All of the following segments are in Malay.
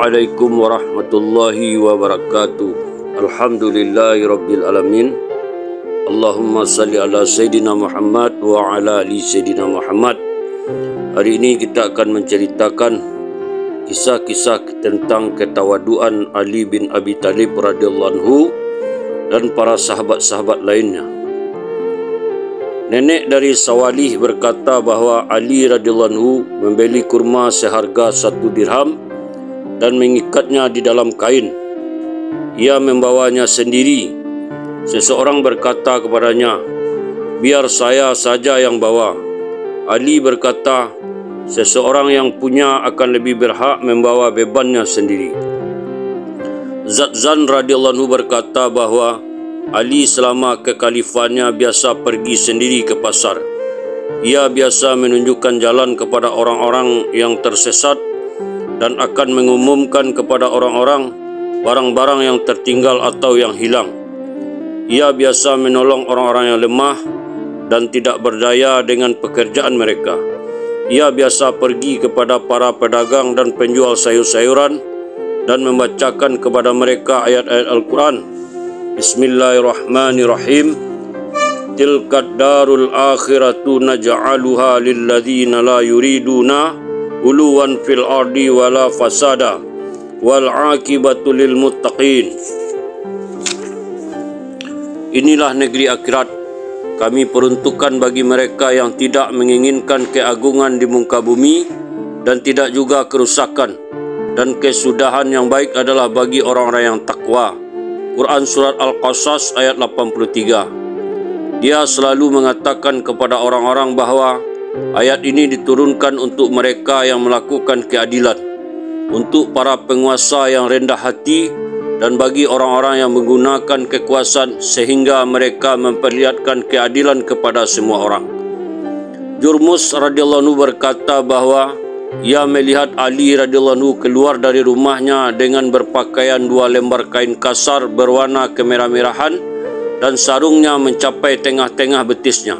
Assalamualaikum warahmatullahi wabarakatuh. Alhamdulillahirabbil alamin. Allahumma salli ala Sayyidina Muhammad wa ala ali Sayyidina Muhammad. Hari ini kita akan menceritakan kisah-kisah tentang ketawaduan Ali bin Abi Talib radhiyallahu anhu dan para sahabat-sahabat lainnya. Nenek dari Sawalih berkata bahawa Ali radhiyallahu anhu membeli kurma seharga 1 dirham dan mengikatnya di dalam kain. Ia membawanya sendiri. Seseorang berkata kepadanya, "Biar saya saja yang bawa." Ali berkata, "Seseorang yang punya akan lebih berhak membawa bebannya sendiri." Zadzan radhiyallahu anhu berkata bahawa Ali selama kekhalifahannya biasa pergi sendiri ke pasar. Ia biasa menunjukkan jalan kepada orang-orang yang tersesat dan akan mengumumkan kepada orang-orang barang-barang yang tertinggal atau yang hilang. Ia biasa menolong orang-orang yang lemah dan tidak berdaya dengan pekerjaan mereka. Ia biasa pergi kepada para pedagang dan penjual sayur-sayuran dan membacakan kepada mereka ayat-ayat Al-Quran. Bismillahirrahmanirrahim. Tilkad darul akhiratu naj'aluha lilladzina la yuriduna uluwan fil ardi wala fasada wal aqibatu lil muttaqin. Inilah negeri akhirat, kami peruntukkan bagi mereka yang tidak menginginkan keagungan di muka bumi dan tidak juga kerusakan, dan kesudahan yang baik adalah bagi orang-orang yang takwa. Quran Surat Al-Qasas ayat 83. Dia selalu mengatakan kepada orang-orang bahawa ayat ini diturunkan untuk mereka yang melakukan keadilan, untuk para penguasa yang rendah hati, dan bagi orang-orang yang menggunakan kekuasaan sehingga mereka memperlihatkan keadilan kepada semua orang. Jurmus radhiyallahu anhu berkata bahawa ia melihat Ali radhiyallahu anhu keluar dari rumahnya dengan berpakaian 2 lembar kain kasar berwarna kemerah-merahan dan sarungnya mencapai tengah-tengah betisnya.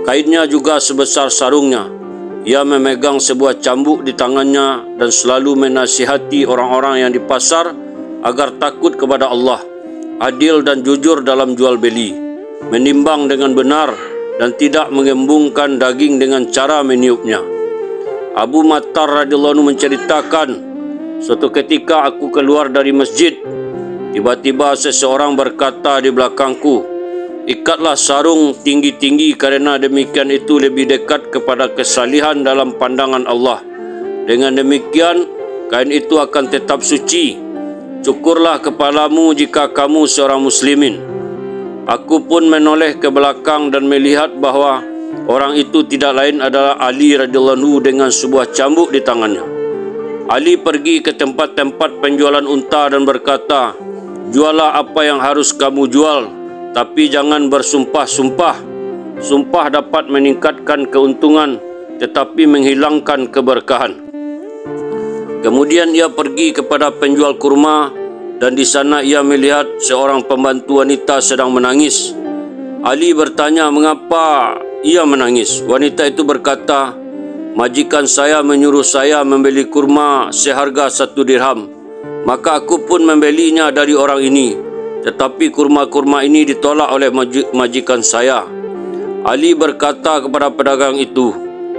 Kainnya juga sebesar sarungnya. Ia memegang sebuah cambuk di tangannya dan selalu menasihati orang-orang yang di pasar agar takut kepada Allah, adil dan jujur dalam jual beli, menimbang dengan benar dan tidak mengembungkan daging dengan cara meniupnya. Abu Mattar radhiyallahu anhu menceritakan, suatu ketika aku keluar dari masjid. Tiba-tiba seseorang berkata di belakangku, "Ikatlah sarung tinggi-tinggi kerana demikian itu lebih dekat kepada kesalihan dalam pandangan Allah. Dengan demikian, kain itu akan tetap suci. Cukurlah kepalamu jika kamu seorang muslimin." Aku pun menoleh ke belakang dan melihat bahawa orang itu tidak lain adalah Ali radhiyallahu anhu dengan sebuah cambuk di tangannya. Ali pergi ke tempat-tempat penjualan unta dan berkata, "Jualah apa yang harus kamu jual, tapi jangan bersumpah-sumpah. Sumpah dapat meningkatkan keuntungan tetapi menghilangkan keberkahan." Kemudian ia pergi kepada penjual kurma dan di sana ia melihat seorang pembantu wanita sedang menangis. Ali bertanya mengapa ia menangis. Wanita itu berkata, "Majikan saya menyuruh saya membeli kurma seharga 1 dirham. Maka aku pun membelinya dari orang ini. Tetapi kurma-kurma ini ditolak oleh majikan saya." Ali berkata kepada pedagang itu,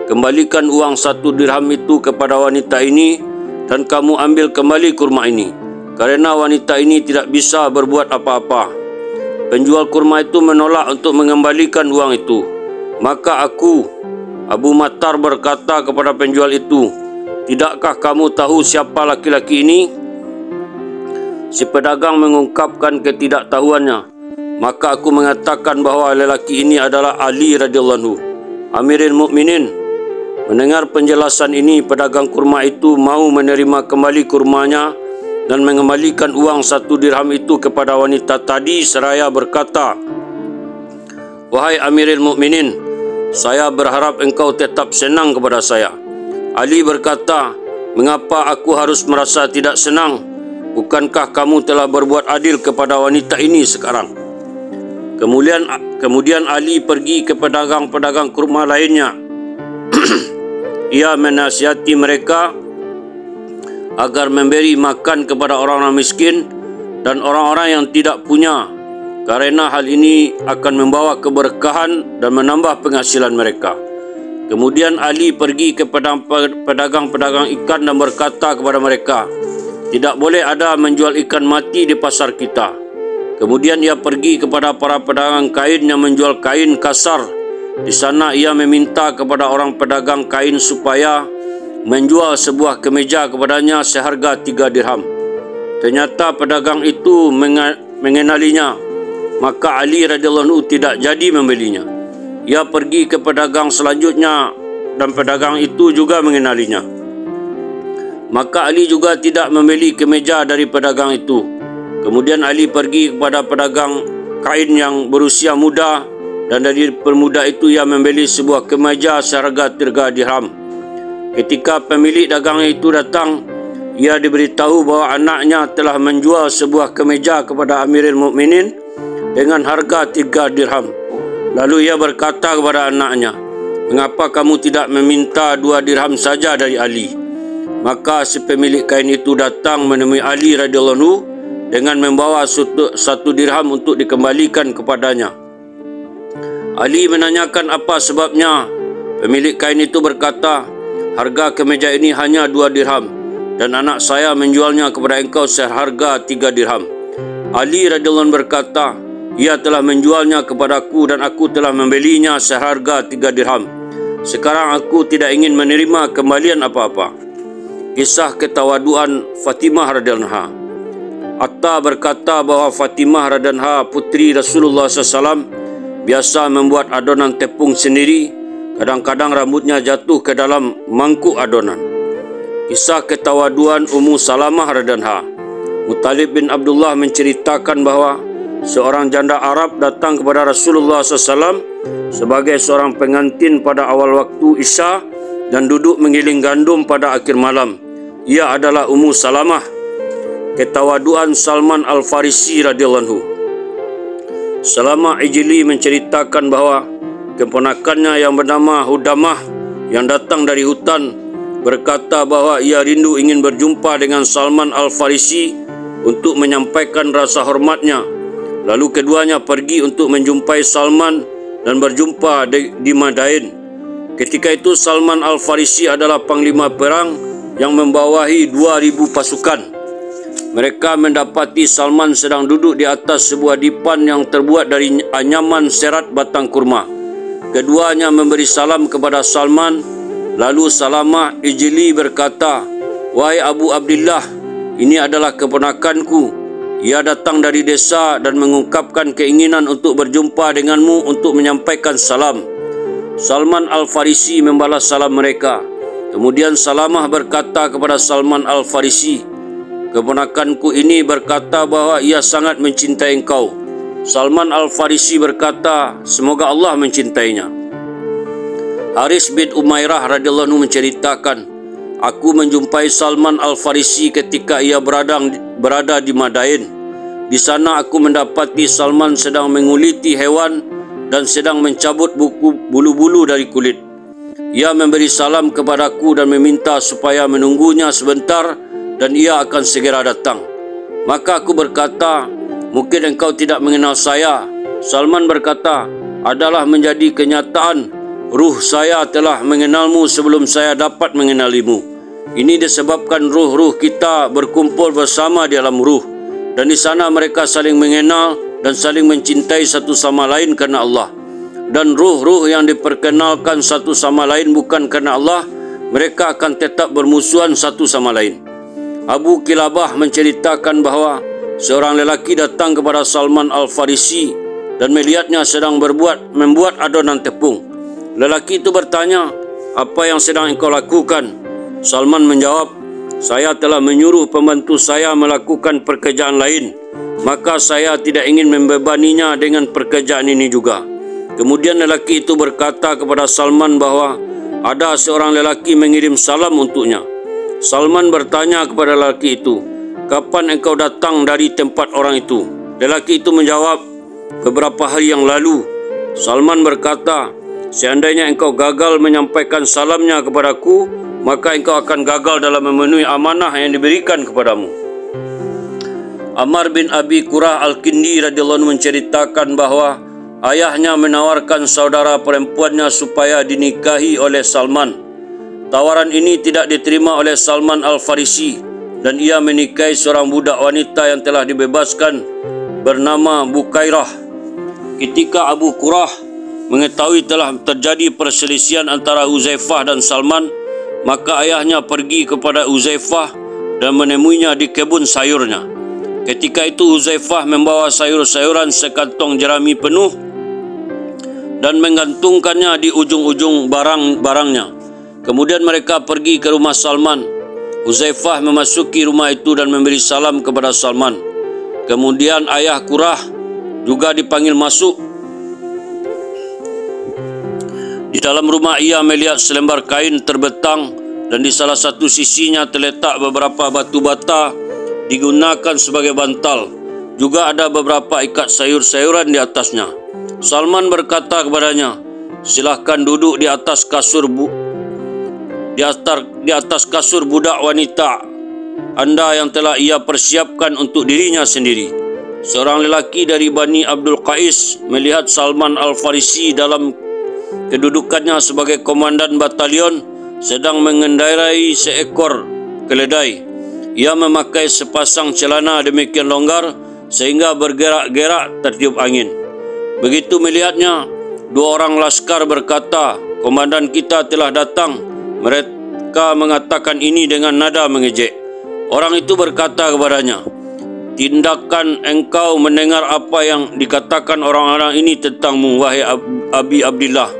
"Kembalikan uang 1 dirham itu kepada wanita ini dan kamu ambil kembali kurma ini, kerana wanita ini tidak bisa berbuat apa-apa." Penjual kurma itu menolak untuk mengembalikan uang itu. Maka aku, Abu Mattar, berkata kepada penjual itu, "Tidakkah kamu tahu siapa laki-laki ini?" Si pedagang mengungkapkan ketidaktahuannya. Maka aku mengatakan bahawa lelaki ini adalah Ali radhiyallahu anhu, Amirul Mukminin. Mendengar penjelasan ini, pedagang kurma itu mau menerima kembali kurmanya dan mengembalikan uang 1 dirham itu kepada wanita tadi seraya berkata, "Wahai Amirul Mukminin, saya berharap engkau tetap senang kepada saya." Ali berkata, "Mengapa aku harus merasa tidak senang? Bukankah kamu telah berbuat adil kepada wanita ini sekarang?" Kemudian Ali pergi ke pedagang-pedagang kurma lainnya. Ia menasihati mereka agar memberi makan kepada orang-orang miskin dan orang-orang yang tidak punya, karena hal ini akan membawa keberkahan dan menambah penghasilan mereka. Kemudian Ali pergi ke pedagang-pedagang ikan dan berkata kepada mereka, "Tidak boleh ada menjual ikan mati di pasar kita." Kemudian ia pergi kepada para pedagang kain yang menjual kain kasar. Di sana ia meminta kepada orang pedagang kain supaya menjual sebuah kemeja kepadanya seharga 3 dirham. Ternyata pedagang itu mengenalinya, maka Ali radhiyallahu anhu tidak jadi membelinya. Ia pergi ke pedagang selanjutnya dan pedagang itu juga mengenalinya. Maka Ali juga tidak membeli kemeja dari pedagang itu. Kemudian Ali pergi kepada pedagang kain yang berusia muda dan dari pemuda itu ia membeli sebuah kemeja seharga 3 dirham. Ketika pemilik dagang itu datang, ia diberitahu bahwa anaknya telah menjual sebuah kemeja kepada Amirul Mukminin dengan harga 3 dirham. Lalu ia berkata kepada anaknya, "Mengapa kamu tidak meminta 2 dirham saja dari Ali?" Maka si pemilik kain itu datang menemui Ali radhiyallahu anhu dengan membawa 1 dirham untuk dikembalikan kepadanya. Ali menanyakan apa sebabnya. Pemilik kain itu berkata, "Harga kemeja ini hanya 2 dirham dan anak saya menjualnya kepada engkau seharga 3 dirham." Ali radhiyallahu anhu berkata, "Ia telah menjualnya kepadaku dan aku telah membelinya seharga 3 dirham. Sekarang aku tidak ingin menerima kembalian apa-apa." Kisah ketawaduan Fatimah radhiyallahu anha. Atta berkata bahawa Fatimah radhiyallahu anha, putri Rasulullah SAW, biasa membuat adonan tepung sendiri. Kadang-kadang rambutnya jatuh ke dalam mangkuk adonan. Kisah ketawaduan Ummu Salamah radhiyallahu anha. Muttalib bin Abdullah menceritakan bahawa seorang janda Arab datang kepada Rasulullah SAW sebagai seorang pengantin pada awal waktu Isya dan duduk mengiling gandum pada akhir malam. Ia adalah Ummu Salamah. Ketawaduan Salman Al-Farisi radhiyallahu anhu. Salamah Ijli menceritakan bahawa keponakannya yang bernama Hudamah yang datang dari hutan berkata bahawa ia rindu ingin berjumpa dengan Salman Al-Farisi untuk menyampaikan rasa hormatnya. Lalu keduanya pergi untuk menjumpai Salman dan berjumpa di Madain. Ketika itu Salman Al-Farisi adalah panglima perang yang membawahi 2,000 pasukan. Mereka mendapati Salman sedang duduk di atas sebuah dipan yang terbuat dari anyaman serat batang kurma. Keduanya memberi salam kepada Salman. Lalu Salamah Ijli berkata, "Wahai Abu Abdullah, ini adalah keponakanku. Ia datang dari desa dan mengungkapkan keinginan untuk berjumpa denganmu untuk menyampaikan salam." Salman Al-Farisi membalas salam mereka. Kemudian Salamah berkata kepada Salman Al-Farisi, "Keponakanku ini berkata bahawa ia sangat mencintai engkau." Salman Al-Farisi berkata, "Semoga Allah mencintainya." Haris bin Umairah radhiyallahu anhu menceritakan, "Aku menjumpai Salman Al-Farisi ketika ia berada di Madain. Di sana aku mendapati Salman sedang menguliti hewan dan sedang mencabut bulu-bulu dari kulit. Ia memberi salam kepadaku dan meminta supaya menunggunya sebentar dan ia akan segera datang. Maka aku berkata, 'Mungkin engkau tidak mengenal saya.' Salman berkata, 'Adalah menjadi kenyataan. Ruh saya telah mengenalmu sebelum saya dapat mengenalimu. Ini disebabkan ruh-ruh kita berkumpul bersama di alam ruh. Dan di sana mereka saling mengenal dan saling mencintai satu sama lain karena Allah. Dan ruh-ruh yang diperkenalkan satu sama lain bukan karena Allah, mereka akan tetap bermusuhan satu sama lain." Abu Kilabah menceritakan bahawa seorang lelaki datang kepada Salman Al-Farisi dan melihatnya sedang membuat adonan tepung. Lelaki itu bertanya, "Apa yang sedang engkau lakukan?" Salman menjawab, "Saya telah menyuruh pembantu saya melakukan pekerjaan lain, maka saya tidak ingin membebaninya dengan pekerjaan ini juga." Kemudian lelaki itu berkata kepada Salman bahawa ada seorang lelaki mengirim salam untuknya. Salman bertanya kepada lelaki itu, "Kapan engkau datang dari tempat orang itu?" Lelaki itu menjawab, "Beberapa hari yang lalu." Salman berkata, "Seandainya engkau gagal menyampaikan salamnya kepadaku, maka engkau akan gagal dalam memenuhi amanah yang diberikan kepadamu. Ammar bin Abi Qurrah Al-Kindi radhiyallahu anhu menceritakan bahawa ayahnya menawarkan saudara perempuannya supaya dinikahi oleh Salman. Tawaran ini tidak diterima oleh Salman Al-Farisi dan ia menikahi seorang budak wanita yang telah dibebaskan bernama Bukairah. Ketika Abu Qurrah mengetahui telah terjadi perselisihan antara Huzaifah dan Salman, maka ayahnya pergi kepada Huzaifah dan menemuinya di kebun sayurnya. Ketika itu Huzaifah membawa sayur-sayuran sekantong jerami penuh dan menggantungkannya di ujung-ujung barang-barangnya. Kemudian mereka pergi ke rumah Salman. Huzaifah memasuki rumah itu dan memberi salam kepada Salman. Kemudian ayah Qurrah juga dipanggil masuk. Di dalam rumah ia melihat selembar kain terbentang dan di salah satu sisinya terletak beberapa batu bata digunakan sebagai bantal. Juga ada beberapa ikat sayur-sayuran di atasnya. Salman berkata kepadanya, "Silahkan duduk di atas kasur budak wanita Anda yang telah ia persiapkan untuk dirinya sendiri." Seorang lelaki dari Bani Abdul Qais melihat Salman Al-Farisi dalam kedudukannya sebagai komandan batalion sedang mengendarai seekor keledai. Ia memakai sepasang celana demikian longgar sehingga bergerak-gerak tertiup angin. Begitu melihatnya, dua orang laskar berkata, "Komandan kita telah datang." Mereka mengatakan ini dengan nada mengejek. Orang itu berkata kepadanya, "Tindakan engkau mendengar apa yang dikatakan orang-orang ini tentangmu, wahai Abi Abdillah?"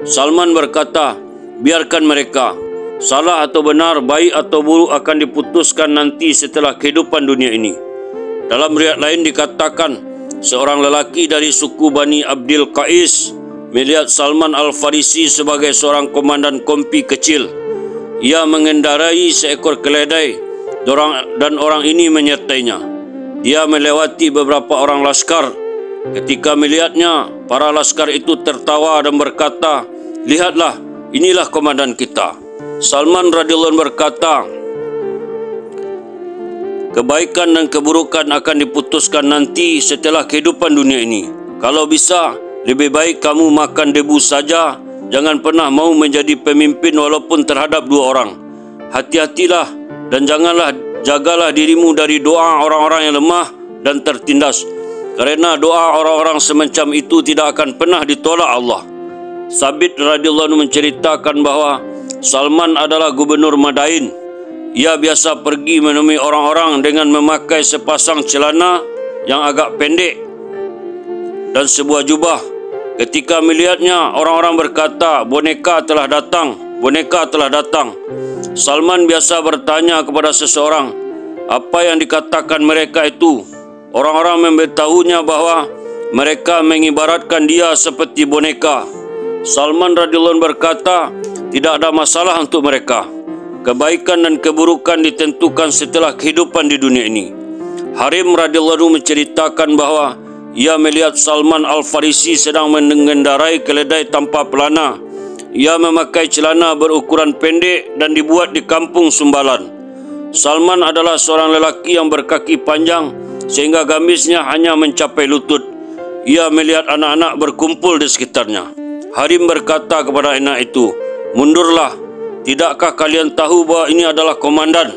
Salman berkata, "Biarkan mereka. Salah atau benar, baik atau buruk akan diputuskan nanti setelah kehidupan dunia ini." Dalam riwayat lain dikatakan, seorang lelaki dari suku Bani Abdul Qais melihat Salman Al-Farisi sebagai seorang komandan kompi kecil. Ia mengendarai seekor keledai dan orang ini menyertainya. Dia melewati beberapa orang laskar. Ketika melihatnya, para laskar itu tertawa dan berkata, "Lihatlah, inilah komandan kita." Salman radhiyallahu anhu berkata, "Kebaikan dan keburukan akan diputuskan nanti setelah kehidupan dunia ini. Kalau bisa, lebih baik kamu makan debu saja. Jangan pernah mau menjadi pemimpin walaupun terhadap dua orang. Hati-hatilah dan jagalah dirimu dari doa orang-orang yang lemah dan tertindas. Kerana doa orang-orang semacam itu tidak akan pernah ditolak Allah." Sabit radhiyallahu anhu menceritakan bahawa Salman adalah gubernur Madain. Ia biasa pergi menemui orang-orang dengan memakai sepasang celana yang agak pendek dan sebuah jubah. Ketika melihatnya, orang-orang berkata, "Boneka telah datang, boneka telah datang." Salman biasa bertanya kepada seseorang, apa yang dikatakan mereka itu. Orang-orang memberitahunya bahawa mereka mengibaratkan dia seperti boneka. Salman radhiyallahu anhu berkata, tidak ada masalah untuk mereka. Kebaikan dan keburukan ditentukan setelah kehidupan di dunia ini. Harim radhiyallahu anhu menceritakan bahawa ia melihat Salman Al-Farisi sedang mengendarai keledai tanpa pelana. Ia memakai celana berukuran pendek dan dibuat di kampung Sumbalan. Salman adalah seorang lelaki yang berkaki panjang sehingga gamisnya hanya mencapai lutut. Ia melihat anak-anak berkumpul di sekitarnya. Harim berkata kepada anak itu, "Mundurlah, tidakkah kalian tahu bahawa ini adalah komandan?"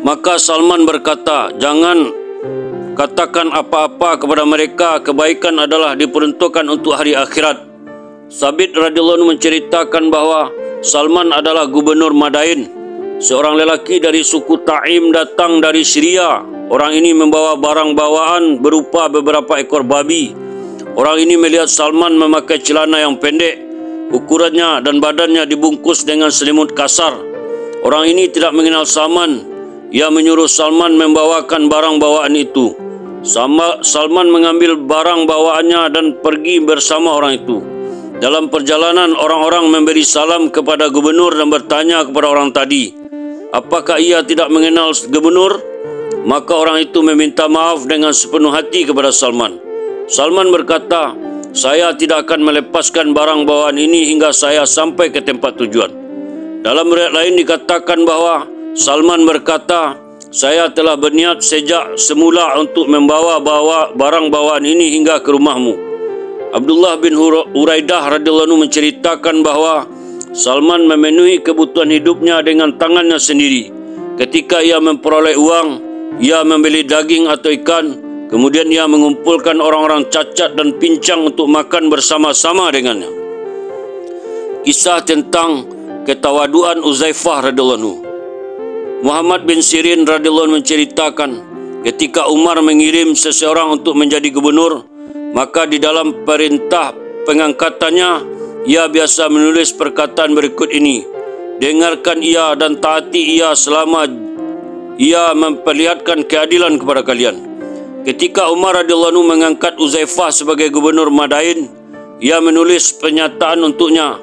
Maka Salman berkata, "Jangan katakan apa-apa kepada mereka, kebaikan adalah diperuntukkan untuk hari akhirat." Sabit radhiyallahu anhu menceritakan bahawa Salman adalah gubernur Madain. Seorang lelaki dari suku Ta'im datang dari Syria. Orang ini membawa barang bawaan berupa beberapa ekor babi. Orang ini melihat Salman memakai celana yang pendek, ukurannya dan badannya dibungkus dengan selimut kasar. Orang ini tidak mengenal Salman. Ia menyuruh Salman membawakan barang bawaan itu. Salman mengambil barang bawaannya dan pergi bersama orang itu. Dalam perjalanan, orang-orang memberi salam kepada gubernur dan bertanya kepada orang tadi, apakah ia tidak mengenal gubernur? Maka orang itu meminta maaf dengan sepenuh hati kepada Salman. Salman berkata, saya tidak akan melepaskan barang bawaan ini hingga saya sampai ke tempat tujuan. Dalam riwayat lain dikatakan bahawa Salman berkata, saya telah berniat sejak semula untuk membawa barang bawaan ini hingga ke rumahmu. Abdullah bin Uraidah radhiyallahu anhu menceritakan bahawa Salman memenuhi kebutuhan hidupnya dengan tangannya sendiri. Ketika ia memperoleh uang, ia membeli daging atau ikan, kemudian ia mengumpulkan orang-orang cacat dan pincang untuk makan bersama-sama dengannya. Kisah tentang ketawaduan Uzaifah radhiyallahu anhu. Muhammad bin Sirin radhiyallahu anhu menceritakan, ketika Umar mengirim seseorang untuk menjadi gubernur, maka di dalam perintah pengangkatannya, ia biasa menulis perkataan berikut ini, dengarkan ia dan taati ia selama ia memperlihatkan keadilan kepada kalian. Ketika Umar radhiyallahu anhu mengangkat Uzaifah sebagai gubernur Madain, ia menulis pernyataan untuknya,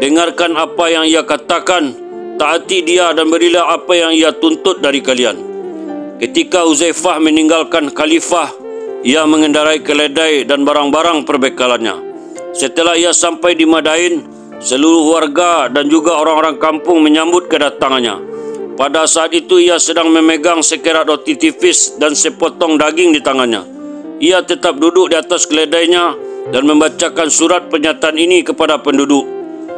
dengarkan apa yang ia katakan, taati dia dan berilah apa yang ia tuntut dari kalian. Ketika Uzaifah meninggalkan khalifah, ia mengendarai keledai dan barang-barang perbekalannya. Setelah ia sampai di Madain, seluruh warga dan juga orang-orang kampung menyambut kedatangannya. Pada saat itu ia sedang memegang sekerat roti tipis dan sepotong daging di tangannya. Ia tetap duduk di atas keledainya dan membacakan surat pernyataan ini kepada penduduk.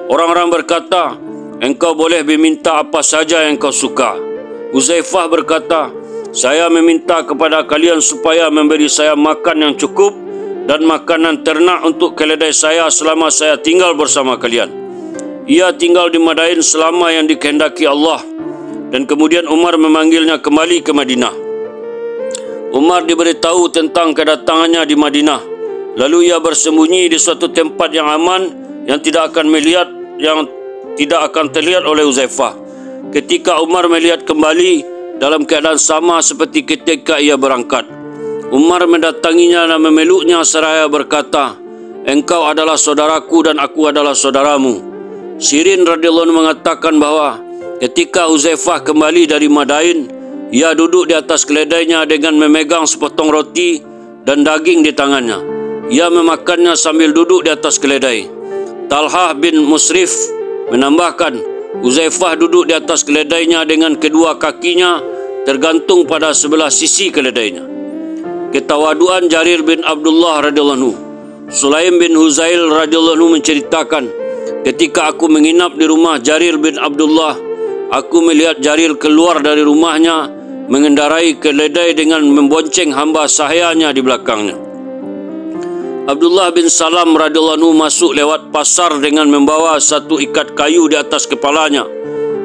Orang-orang berkata, engkau boleh meminta apa saja yang kau suka. Uzaifah berkata, saya meminta kepada kalian supaya memberi saya makan yang cukup dan makanan ternak untuk keledai saya selama saya tinggal bersama kalian. Ia tinggal di Madain selama yang dikehendaki Allah, dan kemudian Umar memanggilnya kembali ke Madinah. Umar diberitahu tentang kedatangannya di Madinah, lalu ia bersembunyi di suatu tempat yang aman yang tidak akan terlihat oleh Uzaifah. Ketika Umar melihat kembali dalam keadaan sama seperti ketika ia berangkat, Umar mendatanginya dan memeluknya seraya berkata, engkau adalah saudaraku dan aku adalah saudaramu. Sirin radhiyallahu anhu mengatakan bahawa ketika Uzaifah kembali dari Madain, ia duduk di atas keledainya dengan memegang sepotong roti dan daging di tangannya. Ia memakannya sambil duduk di atas keledai. Talhah bin Musrif menambahkan, Uzaifah duduk di atas keledainya dengan kedua kakinya tergantung pada sebelah sisi keledainya. Ketawaduan Jarir bin Abdullah radhiyallahu anhu. Sulaim bin Huzail radhiyallahu anhu menceritakan, ketika aku menginap di rumah Jarir bin Abdullah, aku melihat Jarir keluar dari rumahnya mengendarai keledai dengan membonceng hamba sahayanya di belakangnya. Abdullah bin Salam radhiyallahu anhu masuk lewat pasar dengan membawa satu ikat kayu di atas kepalanya.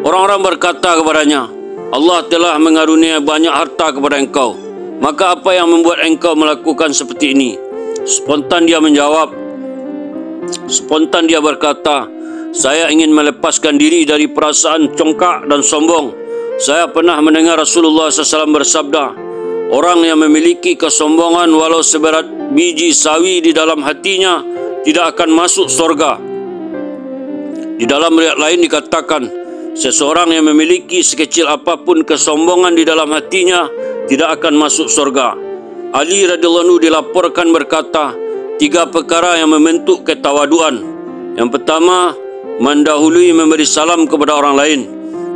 Orang-orang berkata kepadanya, Allah telah mengaruniai banyak harta kepada engkau, maka apa yang membuat engkau melakukan seperti ini? Spontan dia berkata, saya ingin melepaskan diri dari perasaan congkak dan sombong. Saya pernah mendengar Rasulullah SAW bersabda, orang yang memiliki kesombongan walau seberat biji sawi di dalam hatinya tidak akan masuk surga. Di dalam riwayat lain dikatakan, seseorang yang memiliki sekecil apapun kesombongan di dalam hatinya tidak akan masuk surga. Ali radhiyallahu anhu dilaporkan berkata, 3 perkara yang membentuk ketawaduan. Yang pertama, mendahului memberi salam kepada orang lain.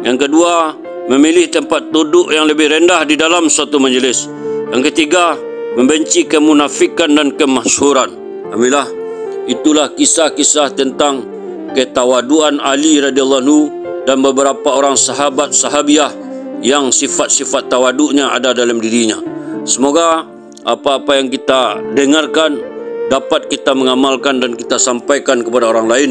Yang kedua, memilih tempat duduk yang lebih rendah di dalam suatu majlis. Yang ketiga, membenci kemunafikan dan kemasyhuran. Alhamdulillah, itulah kisah-kisah tentang ketawaduan Ali radhiyallahu anhu dan beberapa orang sahabat sahabiah yang sifat-sifat tawaduknya ada dalam dirinya. Semoga apa-apa yang kita dengarkan dapat kita mengamalkan dan kita sampaikan kepada orang lain.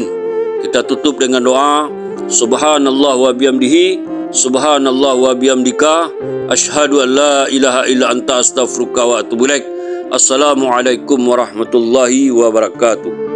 Kita tutup dengan doa, Subhanallah wa bihamdihi, Subhanallah wa bihamdika, asyhadu an la ilaha illa anta astaghfiruka wa atubu ilaik. Assalamualaikum warahmatullahi wabarakatuh.